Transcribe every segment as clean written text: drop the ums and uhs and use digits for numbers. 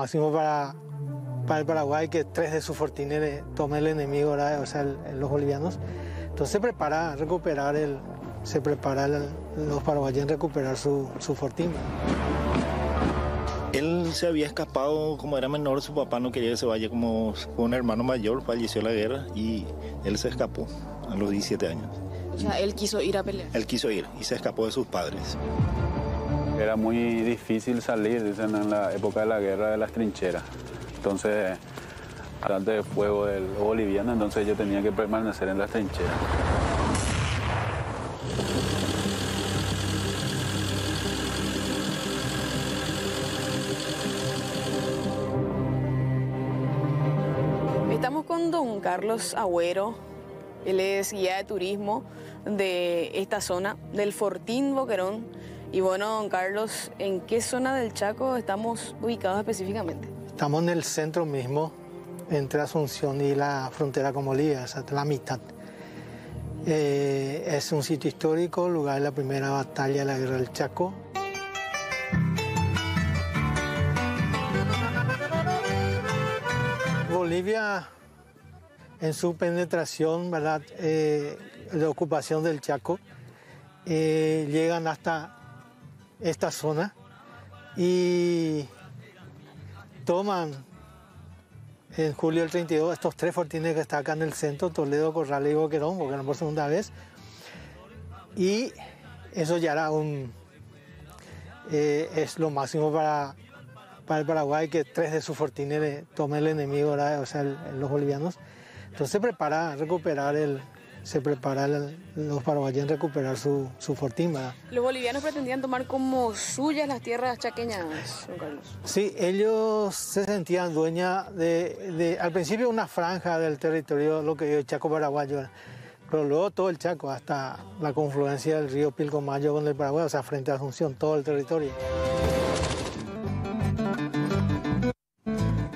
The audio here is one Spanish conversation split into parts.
Máximo para el Paraguay que 3 de sus fortines tome el enemigo, ¿verdad? O sea, los bolivianos. Entonces los paraguayos en recuperar su fortín. Él se había escapado, como era menor, su papá no quería que se vaya, como un hermano mayor, falleció en la guerra y él se escapó a los 17 años. O sea, él quiso ir a pelear. Él quiso ir y se escapó de sus padres. Era muy difícil salir, dicen, en la época de la guerra de las trincheras. Entonces, delante del fuego del boliviano, entonces yo tenía que permanecer en las trincheras. Estamos con don Carlos Agüero, él es guía de turismo de esta zona, del Fortín Boquerón. Y bueno, don Carlos, ¿en qué zona del Chaco estamos ubicados específicamente? Estamos en el centro mismo, entre Asunción y la frontera con Bolivia, o sea, la mitad. Es un sitio histórico, lugar de la primera batalla de la Guerra del Chaco. Bolivia, en su penetración, ¿verdad?, de ocupación del Chaco, llegan hasta esta zona y toman en julio del 32 estos 3 fortines que están acá en el centro, Toledo, Corral y Boquerón, Boquerón por segunda vez, y eso ya era es lo máximo para el Paraguay que 3 de sus fortines tome el enemigo, ¿verdad? O sea, los bolivianos. Entonces los paraguayos en recuperar su fortín, ¿verdad? Los bolivianos pretendían tomar como suyas las tierras chaqueñas, don Carlos. Sí, ellos se sentían dueñas al principio una franja del territorio, lo que es Chaco paraguayo, ¿verdad? Pero luego todo el Chaco, hasta la confluencia del río Pilcomayo con el Paraguay, o sea, frente a Asunción, todo el territorio.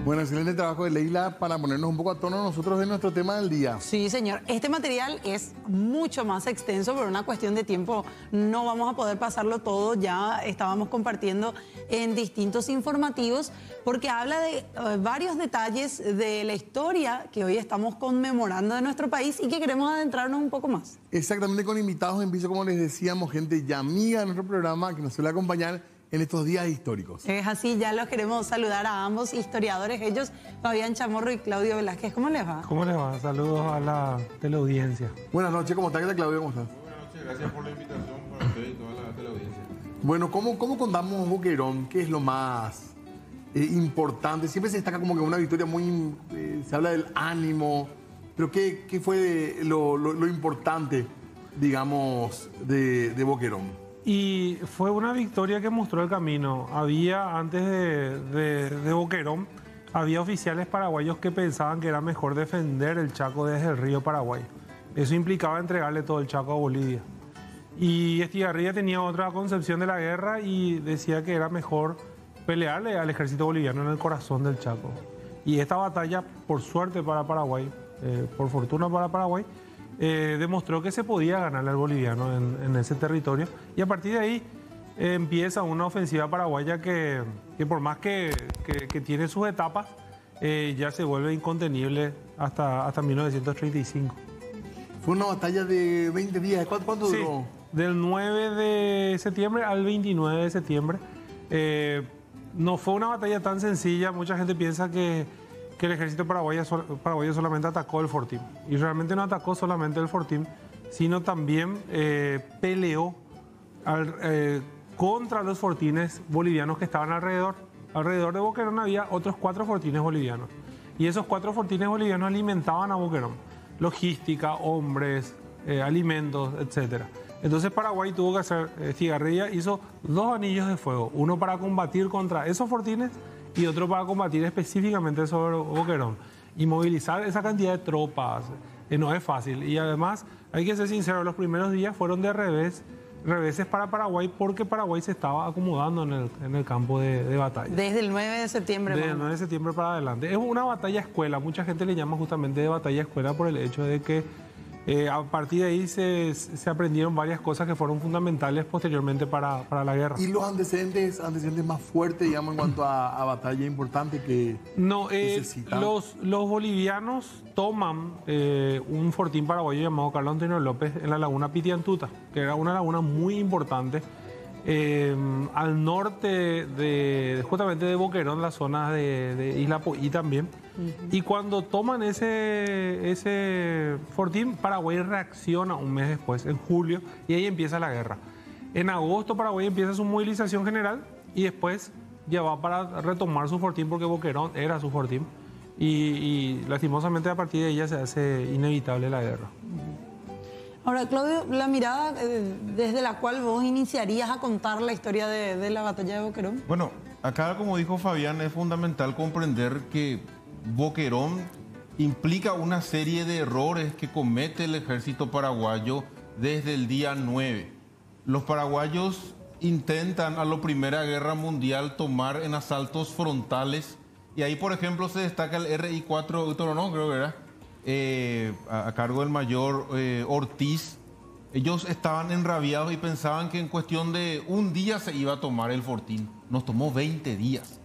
Bueno, excelente trabajo de Leila para ponernos un poco a tono nosotros de nuestro tema del día. Sí, señor. Este material es mucho más extenso, por una cuestión de tiempo no vamos a poder pasarlo todo. Ya estábamos compartiendo en distintos informativos porque habla de varios detalles de la historia que hoy estamos conmemorando de nuestro país y que queremos adentrarnos un poco más. Exactamente, con invitados en piso, como les decíamos, gente ya amiga de nuestro programa que nos suele acompañar en estos días históricos. Es así, ya los queremos saludar a ambos historiadores, ellos, Fabián Chamorro y Claudio Velázquez. ¿Cómo les va? ¿Cómo les va? Saludos a la teleaudiencia. Buenas noches, ¿cómo está? ¿Qué tal, Claudio? ¿Cómo estás? Buenas noches, gracias por la invitación para usted y toda la teleaudiencia. Bueno, ¿cómo contamos Boquerón? ¿Qué es lo más importante? Siempre se destaca como que una victoria muy... se habla del ánimo, pero ¿qué fue lo importante, digamos, de Boquerón? Y fue una victoria que mostró el camino. Había, antes de Boquerón, había oficiales paraguayos que pensaban que era mejor defender el Chaco desde el río Paraguay. Eso implicaba entregarle todo el Chaco a Bolivia. Y Estigarribia tenía otra concepción de la guerra y decía que era mejor pelearle al ejército boliviano en el corazón del Chaco. Y esta batalla, por suerte para Paraguay, por fortuna para Paraguay, demostró que se podía ganarle al boliviano en ese territorio. Y a partir de ahí empieza una ofensiva paraguaya que por más que tiene sus etapas, ya se vuelve incontenible hasta 1935. Fue una batalla de 20 días. ¿Cuánto duró? Sí, del 9 de septiembre al 29 de septiembre. No fue una batalla tan sencilla. Mucha gente piensa que el ejército paraguayo solamente atacó el Fortín. Y realmente no atacó solamente el Fortín, sino también peleó contra los fortines bolivianos que estaban alrededor. Alrededor de Boquerón había otros 4 fortines bolivianos. Y esos 4 fortines bolivianos alimentaban a Boquerón. Logística, hombres, alimentos, etc. Entonces Paraguay tuvo que hacer, Estigarribia hizo 2 anillos de fuego. Uno para combatir contra esos fortines y otro para combatir específicamente sobre Boquerón. Y movilizar esa cantidad de tropas no es fácil. Y además, hay que ser sincero, los primeros días fueron de reveses para Paraguay porque Paraguay se estaba acomodando en el campo de batalla. Desde el 9 de septiembre. Desde el 9 de septiembre para adelante. Es una batalla escuela. Mucha gente le llama justamente de batalla escuela por el hecho de que A partir de ahí se aprendieron varias cosas que fueron fundamentales posteriormente para la guerra. ¿Y los antecedentes más fuertes, digamos, en cuanto a batalla importante que No, necesitan? los bolivianos toman un fortín paraguayo llamado Carlos Antonio López en la laguna Pitiantuta, que era una laguna muy importante al norte justamente de Boquerón, la zona de Isla Poí también. Y cuando toman ese fortín, Paraguay reacciona un mes después, en julio, y ahí empieza la guerra. En agosto Paraguay empieza su movilización general y después ya va para retomar su fortín porque Boquerón era su fortín. Y lastimosamente a partir de ella se hace inevitable la guerra. Ahora, Claudio, la mirada desde la cual vos iniciarías a contar la historia de la batalla de Boquerón. Bueno, acá como dijo Fabián, es fundamental comprender que Boquerón implica una serie de errores que comete el ejército paraguayo desde el día 9. Los paraguayos intentan a la Primera Guerra Mundial tomar en asaltos frontales y ahí, por ejemplo, se destaca el RI-4 Utoronó, creo que era, a cargo del mayor Ortiz. Ellos estaban enrabiados y pensaban que en cuestión de un día se iba a tomar el fortín. Nos tomó 20 días.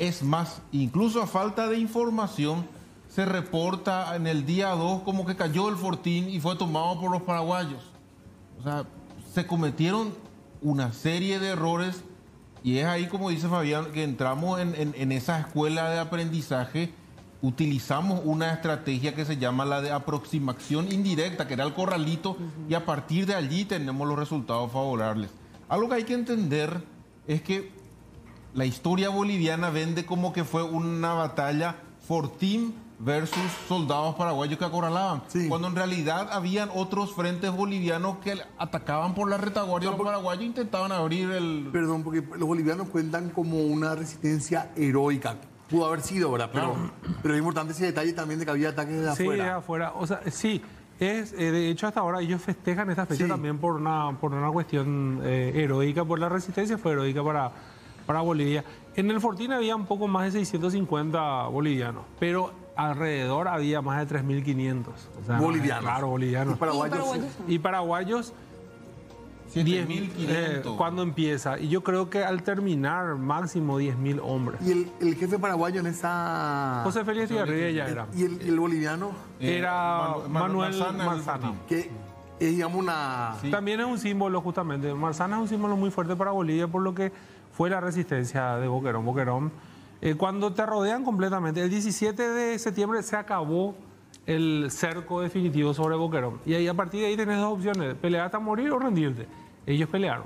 Es más, incluso a falta de información, se reporta en el día 2 como que cayó el fortín y fue tomado por los paraguayos. O sea, se cometieron una serie de errores y es ahí, como dice Fabián, que entramos en esa escuela de aprendizaje. Utilizamos una estrategia que se llama la de aproximación indirecta, que era el corralito, y a partir de allí tenemos los resultados favorables. Algo que hay que entender es que la historia boliviana vende como que fue una batalla fortín versus soldados paraguayos que acorralaban, Sí. cuando en realidad habían otros frentes bolivianos que atacaban por la retaguardia. Los paraguayos intentaban abrir el... Perdón, porque los bolivianos cuentan como una resistencia heroica. Pudo haber sido, ¿verdad? Pero es importante ese detalle también de que había ataques de Sí, de afuera. afuera. O sea, sí. De hecho, hasta ahora ellos festejan esta fecha Sí. también por una cuestión heroica, por la resistencia fue heroica para Bolivia. En el Fortín había un poco más de 650 bolivianos, pero alrededor había más de 3.500. O sea, Bolivianos. Claro, bolivianos. Y paraguayos. Y paraguayos 7.500. cuando empieza. Y yo creo que al terminar, máximo 10.000 hombres. Y el jefe paraguayo en esa... José Félix Tigarribia ya era. Y el boliviano, Era Manuel Marzana, Marzana. que es, digamos, una... Sí. También es un símbolo, justamente. Marzana es un símbolo muy fuerte para Bolivia por lo que fue la resistencia de Boquerón. Boquerón, cuando te rodean completamente, el 17 de septiembre se acabó el cerco definitivo sobre Boquerón. Y ahí, a partir de ahí tenés dos opciones, pelear hasta morir o rendirte. Ellos pelearon.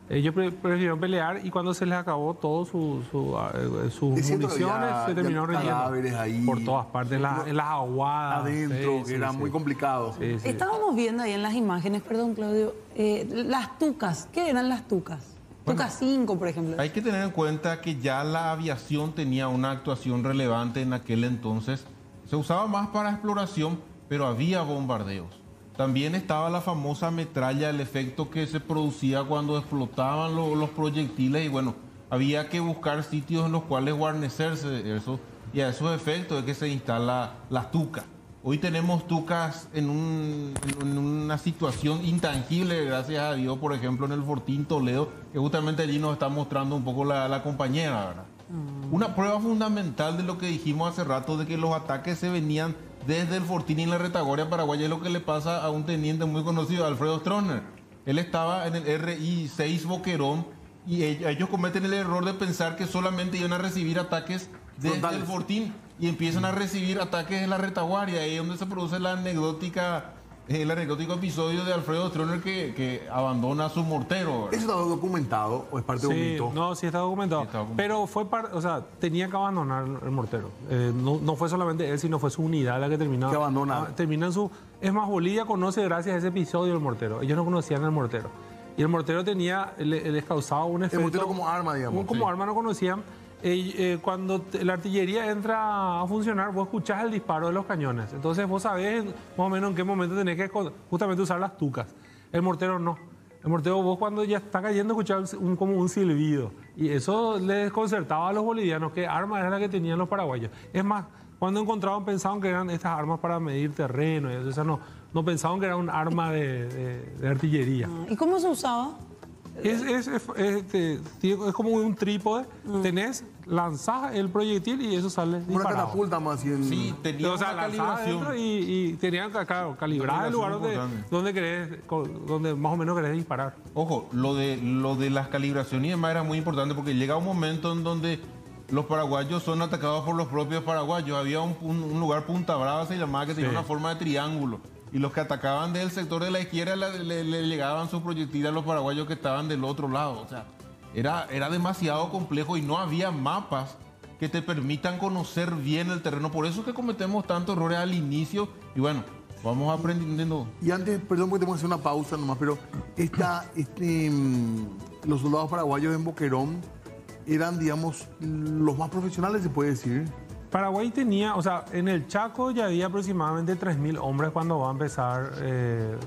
Ellos prefirieron pelear y cuando se les acabó todo sus Es cierto que municiones, había se terminaron cadáveres rindiendo. ahí. Por todas partes, en las aguadas. adentro, Sí, que sí, era sí. muy complicado. Sí, sí. Estábamos viendo ahí en las imágenes, perdón, Claudio, las tucas. ¿Qué eran las tucas? Tuca 5, por ejemplo. Hay que tener en cuenta que ya la aviación tenía una actuación relevante en aquel entonces. Se usaba más para exploración, pero había bombardeos. También estaba la famosa metralla, el efecto que se producía cuando explotaban los proyectiles y bueno, había que buscar sitios en los cuales guarnecerse de eso y a esos efectos es que se instala la tuca. Hoy tenemos tucas en una situación intangible, gracias a Dios, por ejemplo, en el Fortín Toledo, que justamente allí nos está mostrando un poco la compañera, ¿verdad? Una prueba fundamental de lo que dijimos hace rato, de que los ataques se venían desde el Fortín y la retaguardia paraguaya, es lo que le pasa a un teniente muy conocido, Alfredo Stroessner. Él estaba en el RI-6 Boquerón y ellos cometen el error de pensar que solamente iban a recibir ataques desde Frontales. el Fortín y empiezan a recibir ataques en la retaguardia. Ahí es donde se produce el anecdótico episodio de Alfredo Stroessner que abandona su mortero, ¿verdad? ¿Eso está documentado o es parte de un Sí, mito? no, sí está documentado. Sí está documentado. Pero fue o sea, tenía que abandonar el mortero. No fue solamente él, sino fue su unidad la que terminó. Que abandona. Termina en su... Es más, Bolivia conoce gracias a ese episodio el mortero. Ellos no conocían el mortero. Y el mortero les causaba un efecto... El mortero como arma, digamos. Como arma no conocían. Cuando la artillería entra a funcionar, vos escuchás el disparo de los cañones. Entonces vos sabés más o menos en qué momento tenés que justamente usar las tucas. El mortero no. El mortero vos cuando ya está cayendo escuchás como un silbido. Y eso les desconcertaba a los bolivianos, qué arma era la que tenían los paraguayos. Es más, cuando encontraban pensaban que eran estas armas para medir terreno. Y eso, o sea, no pensaban que era un arma de artillería. ¿Y cómo se usaba? Es como un trípode, tenés, lanzás el proyectil y eso sale Una disparado. catapulta más así en... Sí, tenía O sea, una lanzás calibración. adentro y tenían que calibrar el lugar donde más o menos querés disparar. Ojo, lo de las calibraciones y demás era muy importante porque llega un momento en donde los paraguayos son atacados por los propios paraguayos. Había un lugar Punta Brava, se llamaba, que tenía una forma de triángulo. Y los que atacaban del sector de la izquierda le llegaban sus proyectiles a los paraguayos que estaban del otro lado. O sea, era demasiado complejo y no había mapas que te permitan conocer bien el terreno. Por eso es que cometemos tantos errores al inicio. Y bueno, vamos aprendiendo. Y antes, perdón porque tengo que hacer una pausa nomás, pero los soldados paraguayos en Boquerón eran, digamos, los más profesionales, se puede decir. Paraguay tenía, o sea, en el Chaco ya había aproximadamente 3.000 hombres cuando va a empezar,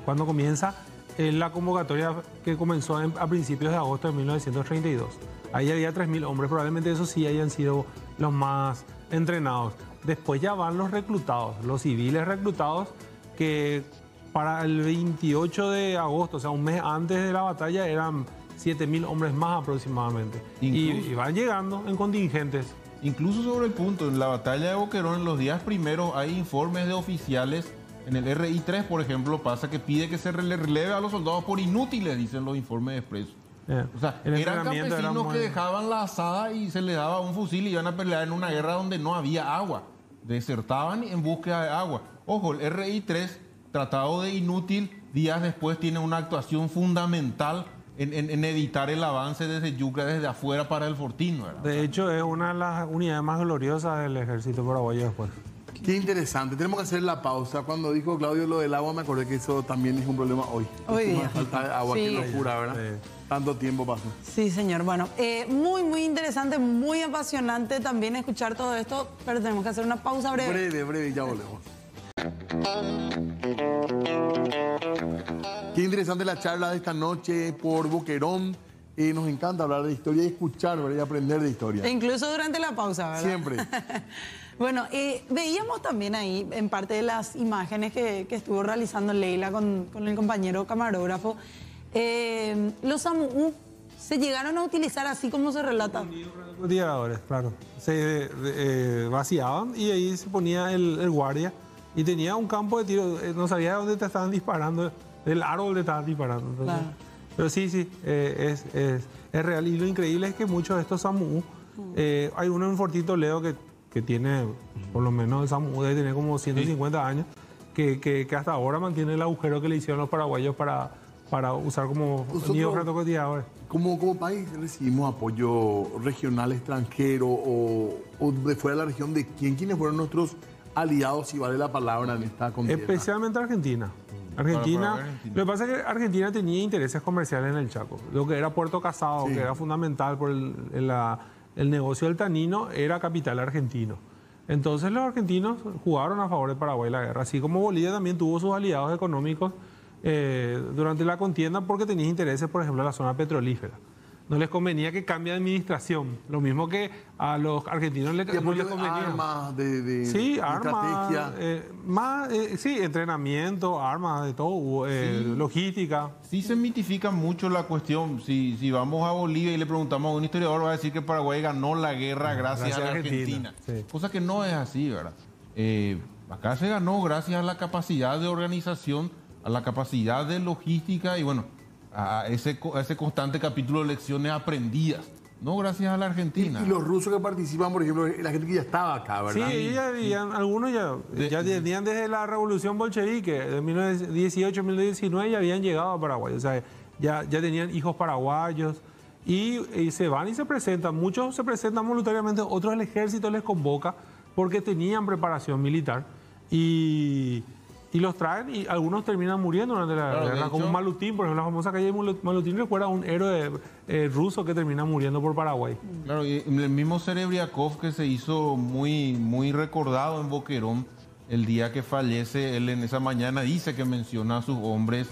cuando comienza la convocatoria que comenzó a principios de agosto de 1932. Ahí había 3.000 hombres, probablemente esos sí hayan sido los más entrenados. Después ya van los reclutados, los civiles reclutados, que para el 28 de agosto, o sea, un mes antes de la batalla, eran 7.000 hombres más aproximadamente. Y van llegando en contingentes. Incluso sobre el punto, en la batalla de Boquerón, en los días primeros hay informes de oficiales. En el RI-3, por ejemplo, pasa que pide que se releve a los soldados por inútiles, dicen los informes expresos. O sea, eran campesinos que dejaban la asada y se les daba un fusil y iban a pelear en una guerra donde no había agua. Desertaban en búsqueda de agua. Ojo, el RI-3, tratado de inútil, días después tiene una actuación fundamental en evitar el avance desde Yucra, desde afuera para el Fortín, ¿verdad? De hecho, es una de las unidades más gloriosas del ejército paraguayo después. Qué interesante. Tenemos que hacer la pausa. Cuando dijo Claudio lo del agua, me acordé que eso también es un problema hoy. Hoy día. Falta de agua, Sí. qué locura, ¿verdad? Sí. Tanto tiempo pasó. Sí, señor. Bueno, muy interesante, muy apasionante también escuchar todo esto, pero tenemos que hacer una pausa breve. Breve, y ya volvemos. Qué interesante la charla de esta noche por Boquerón. Nos encanta hablar de historia y escuchar, ¿verdad? Y aprender de historia. E incluso durante la pausa, ¿verdad? Siempre. Bueno, veíamos también ahí, en parte de las imágenes que estuvo realizando Leila con el compañero camarógrafo, los SAMU se llegaron a utilizar así como se relata. Los tiradores, claro. Se vaciaban y ahí se ponía el guardia y tenía un campo de tiro. No sabía dónde te estaban disparando, del árbol te estaban disparando. Entonces, Claro. Pero sí, es real. Y lo increíble es que muchos de estos SAMU, hay uno en Fortín Toledo que tiene, por lo menos el SAMU debe tener como 150 años, que hasta ahora mantiene el agujero que le hicieron los paraguayos para usar como nidos francotiradores. Como país recibimos apoyo regional, extranjero o de fuera de la región. ¿De quién? ¿Quiénes fueron nuestros aliados, si vale la palabra, en esta contienda? Especialmente Argentina. Argentina. Lo que pasa es que Argentina tenía intereses comerciales en el Chaco. Lo que era Puerto Casado, Sí. que era fundamental por el negocio del tanino, era capital argentino. Entonces los argentinos jugaron a favor de Paraguay la guerra, así como Bolivia también tuvo sus aliados económicos durante la contienda porque tenía intereses, por ejemplo, en la zona petrolífera. No les convenía que cambie de administración, lo mismo que a los argentinos Y no apoyo les de convenía. armas, de Sí, armas, estrategia. sí, entrenamiento, armas, de todo, logística. Sí se mitifica mucho la cuestión. Si vamos a Bolivia y le preguntamos a un historiador, va a decir que Paraguay ganó la guerra gracias a la Argentina. Sí. Cosa que no es así, ¿verdad? Acá se ganó gracias a la capacidad de organización, a la capacidad de logística y bueno, a ese constante capítulo de lecciones aprendidas. No gracias a la Argentina. Y los rusos que participan, por ejemplo, la gente que ya estaba acá, Sí, ¿verdad? algunos ya tenían desde la revolución bolchevique de 1918, 1919 ya habían llegado a Paraguay. O sea, ya tenían hijos paraguayos y se van y se presentan. Muchos se presentan voluntariamente, otros el ejército les convoca porque tenían preparación militar y los traen y algunos terminan muriendo durante la Claro, de guerra, como hecho- Malutín, por ejemplo, la famosa calle de Malutín recuerda a un héroe ruso que termina muriendo por Paraguay. Claro, y el mismo Serebriakov que se hizo muy recordado en Boquerón, el día que fallece, él en esa mañana dice que menciona a sus hombres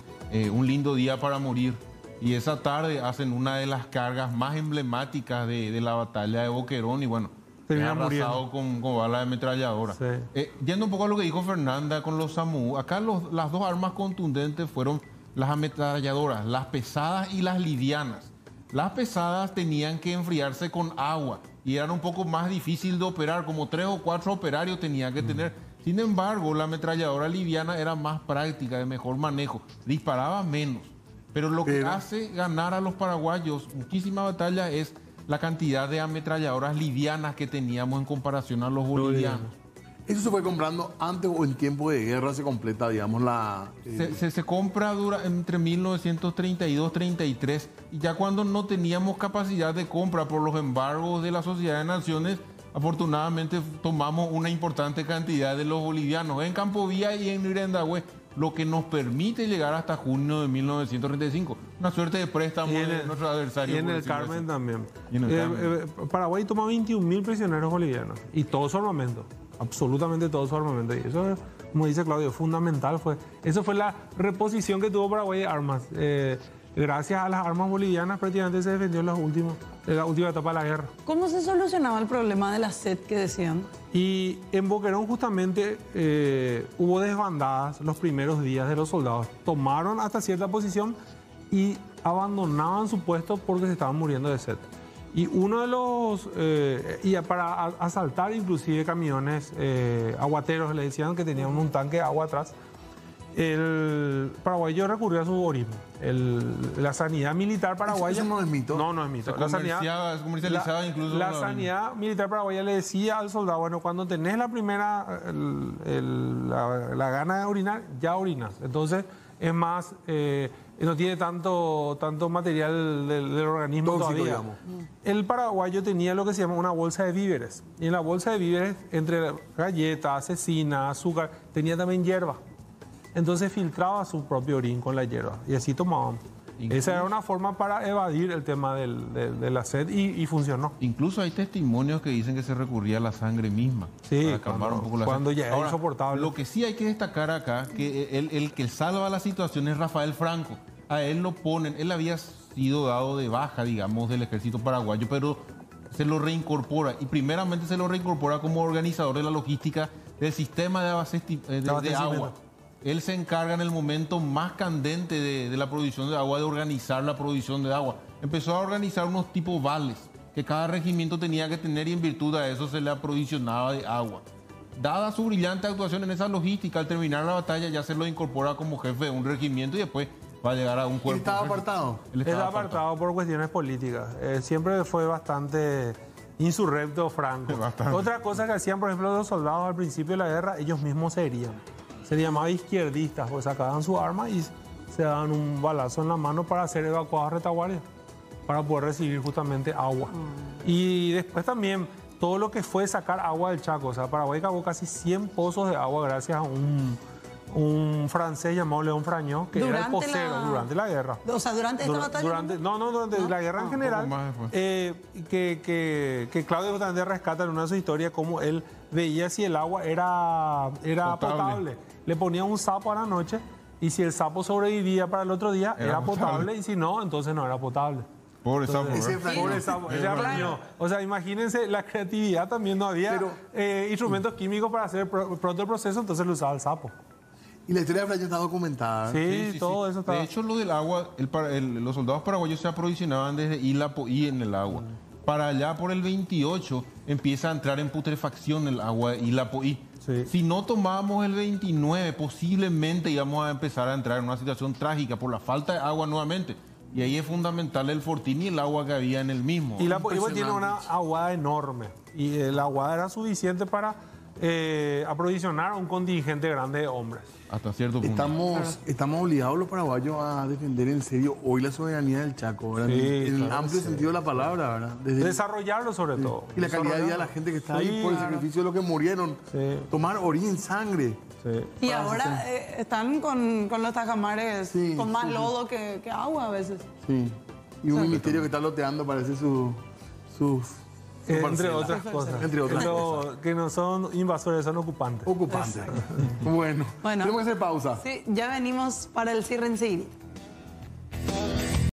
un lindo día para morir. Y esa tarde hacen una de las cargas más emblemáticas de la batalla de Boquerón y bueno, termina arrasado con balas de ametralladora. Sí. Yendo un poco a lo que dijo Fernanda con los SAMU, acá las dos armas contundentes fueron las ametralladoras, las pesadas y las livianas. Las pesadas tenían que enfriarse con agua y eran un poco más difícil de operar, como 3 o 4 operarios tenían que tener. Sin embargo, la ametralladora liviana era más práctica, de mejor manejo, disparaba menos. Pero lo que hace ganar a los paraguayos muchísimas batallas es la cantidad de ametralladoras livianas que teníamos en comparación a los bolivianos. ¿Eso se fue comprando antes o en tiempo de guerra se completa, digamos, la...? Se compra entre 1932 y 33 y ya cuando no teníamos capacidad de compra por los embargos de la Sociedad de Naciones, afortunadamente tomamos una importante cantidad de los bolivianos en Campo Vía y en Irendahue, lo que nos permite llegar hasta junio de 1935. Una suerte de préstamo de nuestro adversario. Y en el Carmen también. Y en el Carmen. Paraguay toma 21.000 prisioneros bolivianos y todo su armamento, absolutamente todo su armamento. Y eso, como dice Claudio, fundamental fue. Eso fue la reposición que tuvo Paraguay de armas. Gracias a las armas bolivianas prácticamente se defendió en la última etapa de la guerra. ¿Cómo se solucionaba el problema de la sed que decían? Y en Boquerón justamente hubo desbandadas los primeros días de los soldados. Tomaron hasta cierta posición y abandonaban su puesto porque se estaban muriendo de sed. Y uno de los, y para asaltar inclusive camiones aguateros, le decían que tenían un tanque de agua atrás, el paraguayo recurrió a su origen. La sanidad militar paraguaya... ¿Eso no es mito? No, no es mito. Se comercializaba incluso... La sanidad militar paraguaya le decía al soldado, bueno, cuando tenés la primera, la gana de orinar, ya orinas. Entonces, es más, no tiene tanto material del organismo tóxico, todavía. digamos. El paraguayo tenía lo que se llama una bolsa de víveres. Y en la bolsa de víveres, entre galletas, cecina, azúcar, tenía también hierba. Entonces filtraba su propio orín con la hierba y así tomaban. Esa era una forma para evadir el tema de la sed y funcionó. Incluso hay testimonios que dicen que se recurría a la sangre misma. Sí, para calmar un poco la cuando sed. ya era Ahora, insoportable. Lo que sí hay que destacar acá, que el que salva la situación es Rafael Franco. A él lo ponen, él había sido dado de baja, digamos, del ejército paraguayo, pero se lo reincorpora. Y primeramente se lo reincorpora como organizador de la logística del sistema de agua. Él se encarga en el momento más candente de la provisión de agua, de organizar la provisión de agua. Empezó a organizar unos tipos vales que cada regimiento tenía que tener y en virtud de eso se le aprovisionaba de agua. Dada su brillante actuación en esa logística, al terminar la batalla ya se lo incorpora como jefe de un regimiento y después va a llegar a un cuerpo. ¿Él estaba apartado? Él Estaba apartado por cuestiones políticas. Siempre fue bastante insurrecto Franco. Bastante. Otra cosa que hacían, por ejemplo, los soldados al principio de la guerra, ellos mismos se herían. Se les llamaba izquierdistas, pues sacaban su arma y se daban un balazo en la mano para ser evacuados a retaguardia, para poder recibir justamente agua. Y después también todo lo que fue sacar agua del Chaco. O sea, Paraguay cavó casi 100 pozos de agua gracias a un francés llamado León Frañó, que era el pocero durante la guerra. O sea, durante esta batalla. Durante la guerra en general, que Claudio justamente rescata en una de sus historias cómo él veía si el agua era potable. Le ponía un sapo a la noche y si el sapo sobrevivía para el otro día era potable y si no, entonces no era potable. Pobre sapo. Pobre sapo. O sea, imagínense la creatividad también, no había instrumentos químicos para hacer pronto el proceso, entonces lo usaba el sapo. Y la historia de Francia está documentada. Sí, todo eso está. De hecho, lo del agua, los soldados paraguayos se aprovisionaban desde Ilapoí en el agua. Para allá, por el 28, empieza a entrar en putrefacción el agua de Ilapoí. Sí. Si no tomábamos el 29, posiblemente íbamos a empezar a entrar en una situación trágica por la falta de agua nuevamente. Y ahí es fundamental el fortín y el agua que había en el mismo. Y Ilapoí tiene una aguada enorme. Y la aguada era suficiente para aprovisionar a un contingente grande de hombres. Hasta cierto punto. Estamos obligados los paraguayos a defender en serio hoy la soberanía del Chaco, ¿verdad? En el amplio sentido de la palabra, ¿verdad? Desarrollarlo sobre todo. Y la calidad de vida de la gente que está ahí por el sacrificio de los que murieron. Tomar orina en sangre. Sí. Y ahora están con los tajamares con más lodo que agua a veces. Sí. Y un ministerio que está loteando parece sus entre otras cosas. Que no son invasores, son ocupantes. Bueno, tenemos que hacer pausa. Sí, ya venimos para el cierre enseguida.